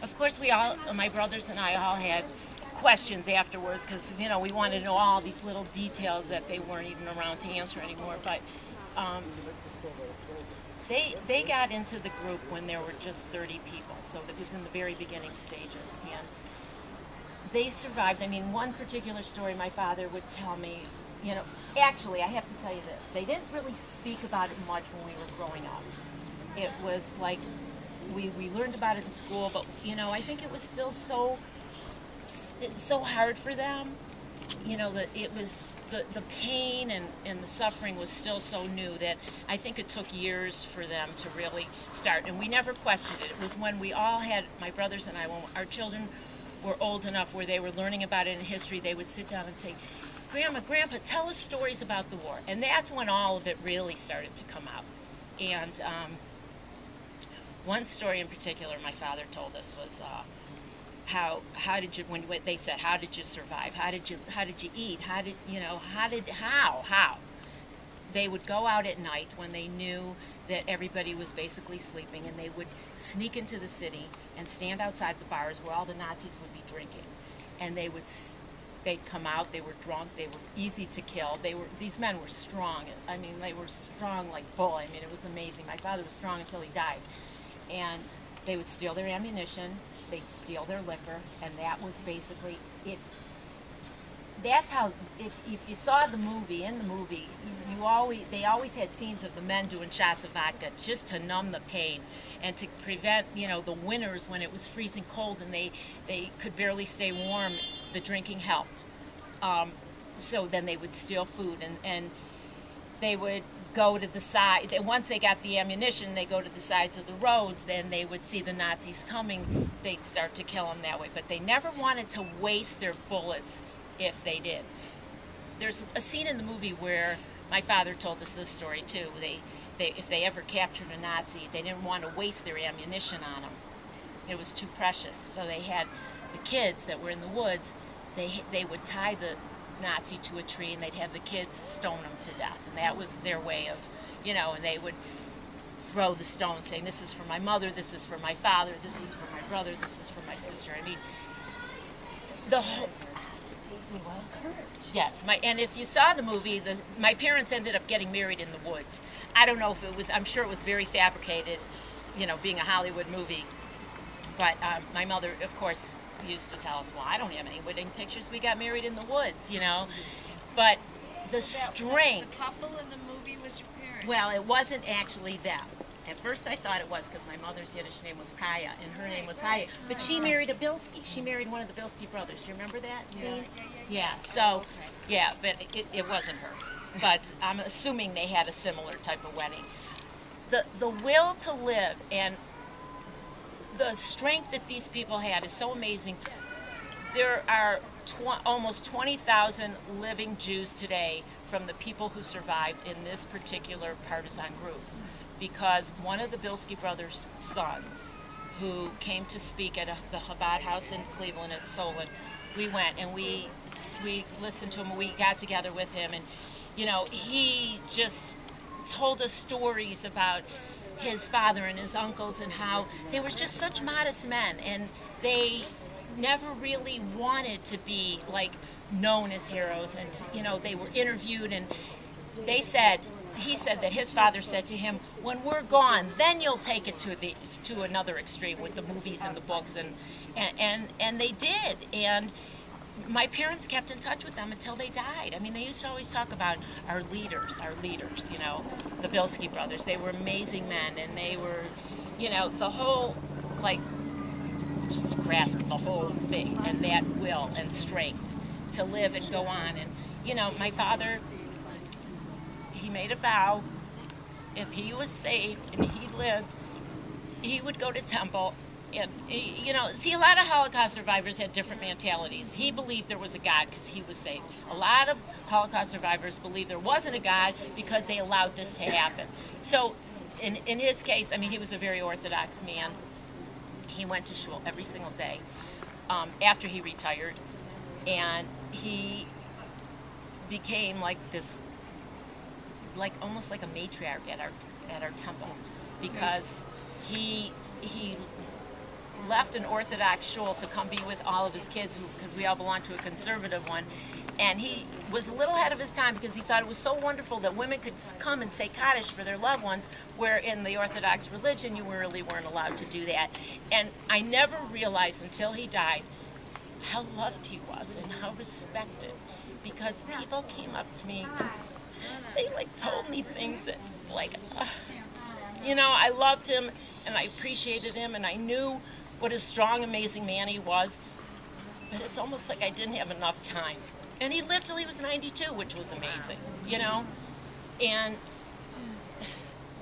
of course, my brothers and I all had questions afterwards because, you know, we wanted to know all these little details that they weren't even around to answer anymore. But um, they got into the group when there were just 30 people, so it was in the very beginning stages, and they survived. I mean, one particular story my father would tell me, you know, actually, I have to tell you this. They didn't really speak about it much when we were growing up. It was like we learned about it in school, but, you know, I think it was still so hard for them. You know, that it was the pain and the suffering was still so new that I think it took years for them to really start. And we never questioned it. It was when we all had, my brothers and I, when our children were old enough where they were learning about it in history, they would sit down and say, Grandma, Grandpa, tell us stories about the war. And that's when all of it really started to come out. And one story in particular my father told us was how did you, when they said, how did you survive? How did you eat? How they would go out at night when they knew that everybody was basically sleeping, and they would sneak into the city and stand outside the bars where all the Nazis would be drinking. And they'd come out, they were drunk, they were easy to kill. These men were strong. I mean, they were strong like bull. I mean, it was amazing. My father was strong until he died. And they would steal their ammunition, they'd steal their liquor, and that was basically it. That's how, if you saw the movie, in the movie, they always had scenes of the men doing shots of vodka just to numb the pain and to prevent, you know, the winters when it was freezing cold and they could barely stay warm. The drinking helped. So then they would steal food, and they would go to the side. Once they got the ammunition, they go to the sides of the roads. Then they would see the Nazis coming. They'd start to kill them that way. But they never wanted to waste their bullets if they did. There's a scene in the movie where my father told us this story too. If they ever captured a Nazi, they didn't want to waste their ammunition on them. It was too precious. So they had the kids that were in the woods. They would tie the Nazi to a tree, and they'd have the kids stone him to death. And that was their way of, you know, and they would throw the stone saying, this is for my mother, this is for my father, this is for my brother, this is for my sister. I mean, the whole... Yes, and if you saw the movie, my parents ended up getting married in the woods. I don't know if it was, I'm sure it was very fabricated, you know, being a Hollywood movie. But my mother, of course, used to tell us, well, I don't have any wedding pictures. We got married in the woods, you know. But the strength... The couple in the movie was your parents? Well, it wasn't actually them. At first I thought it was because my mother's Yiddish name was Kaya, and her name was Haya. But she married a Bilski. She married one of the Bilski brothers. Do you remember that scene? Yeah. So, yeah, but it wasn't her. But I'm assuming they had a similar type of wedding. The will to live and the strength that these people had is so amazing. There are almost 20,000 living Jews today from the people who survived in this particular partisan group, because one of the Bilski brothers' sons, who came to speak at the Chabad house in Cleveland at Solon, we went and we listened to him, and we got together with him, and you know, he just told us stories about his father and his uncles and how they were just such modest men, and they never really wanted to be like known as heroes, and you know, they were interviewed, and he said that his father said to him, when we're gone, then you'll take it to another extreme with the movies and the books, and they did. And my parents kept in touch with them until they died. I mean, they used to always talk about our leaders, you know, the Bilski brothers. They were amazing men, and they were, you know, the whole, like, just grasp the whole thing, and that will and strength to live and go on. And, you know, my father, he made a vow, if he was saved and he lived, he would go to temple. And, you know, see, a lot of Holocaust survivors had different mentalities. He believed there was a God because he was saved. A lot of Holocaust survivors believed there wasn't a God because they allowed this to happen. So, in his case, I mean, he was a very Orthodox man. He went to shul every single day after he retired, and he became like this, like almost like a matriarch at our temple, because he left an Orthodox shul to come be with all of his kids, because we all belong to a conservative one. And he was a little ahead of his time because he thought it was so wonderful that women could come and say Kaddish for their loved ones, where in the Orthodox religion you really weren't allowed to do that. And I never realized until he died how loved he was and how respected, because people came up to me and they like told me things that like, you know, I loved him and I appreciated him and I knew what a strong, amazing man he was, but it's almost like I didn't have enough time. And he lived till he was 92, which was amazing, you know? And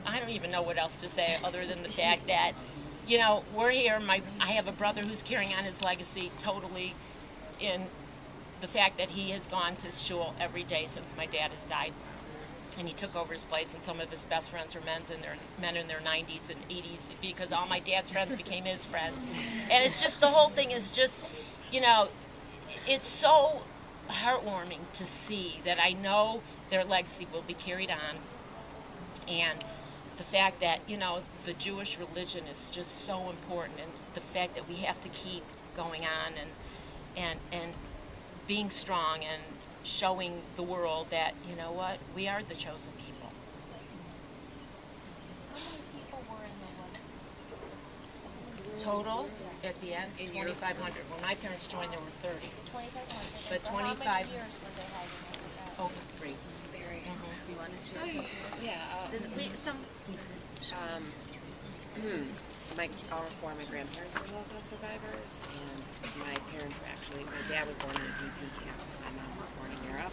I don't even know what else to say other than the fact that, you know, we're here. I have a brother who's carrying on his legacy totally in the fact that he has gone to shul every day since my dad has died. And he took over his place, and some of his best friends are men in their 90s and 80s, because all my dad's friends became his friends. And it's just, the whole thing is just, you know, it's so heartwarming to see that I know their legacy will be carried on, and the fact that, you know, the Jewish religion is just so important, and the fact that we have to keep going on and being strong and showing the world that, you know what, we are the chosen people. How many people were in the ones? Total at the end, 2,500. When my parents joined, there were 30. 2,500. But For how 25 many years did they have you? Over 3. Do you want to share something? All four of my grandparents were Holocaust survivors, and my parents were actually, my dad was born in a DP camp, my mom was born in Europe,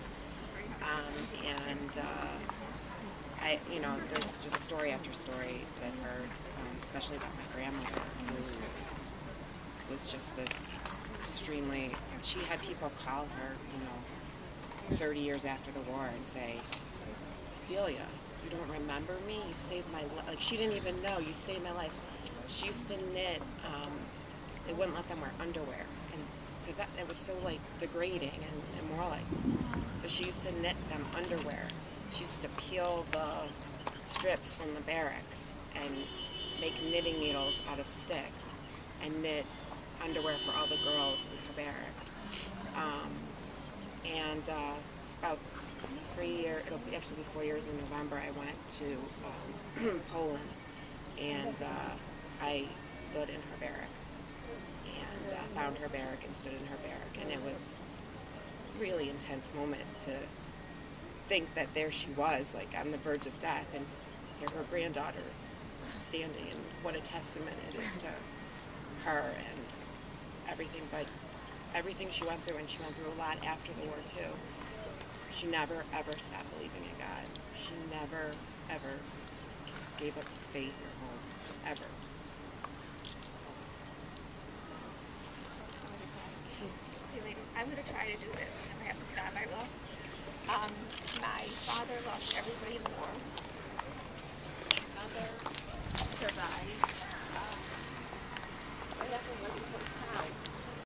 there's just story after story that I've heard, especially about my grandmother, who was just this extremely, she had people call her, 30 years after the war and say, Celia, you don't remember me? You saved my life. Like, she didn't even know. You saved my life. She used to knit. They wouldn't let them wear underwear. And to that, it was so, like, degrading and demoralizing. So she used to knit them underwear. She used to peel the strips from the barracks and make knitting needles out of sticks and knit underwear for all the girls in the barrack. About 3 years, it'll actually be 4 years in November, I went to Poland, and I stood in her barrack, and found her barrack and stood in her barrack, and it was a really intense moment to think that there she was, like, on the verge of death, and here her granddaughter's standing, and what a testament it is to her and everything, but everything she went through, and she went through a lot after the war too. She never ever stopped believing in God. She never ever gave up faith or hope, ever. So. Hey ladies, I'm gonna try to do this. If I have to stop, I will. My father lost everybody in the war.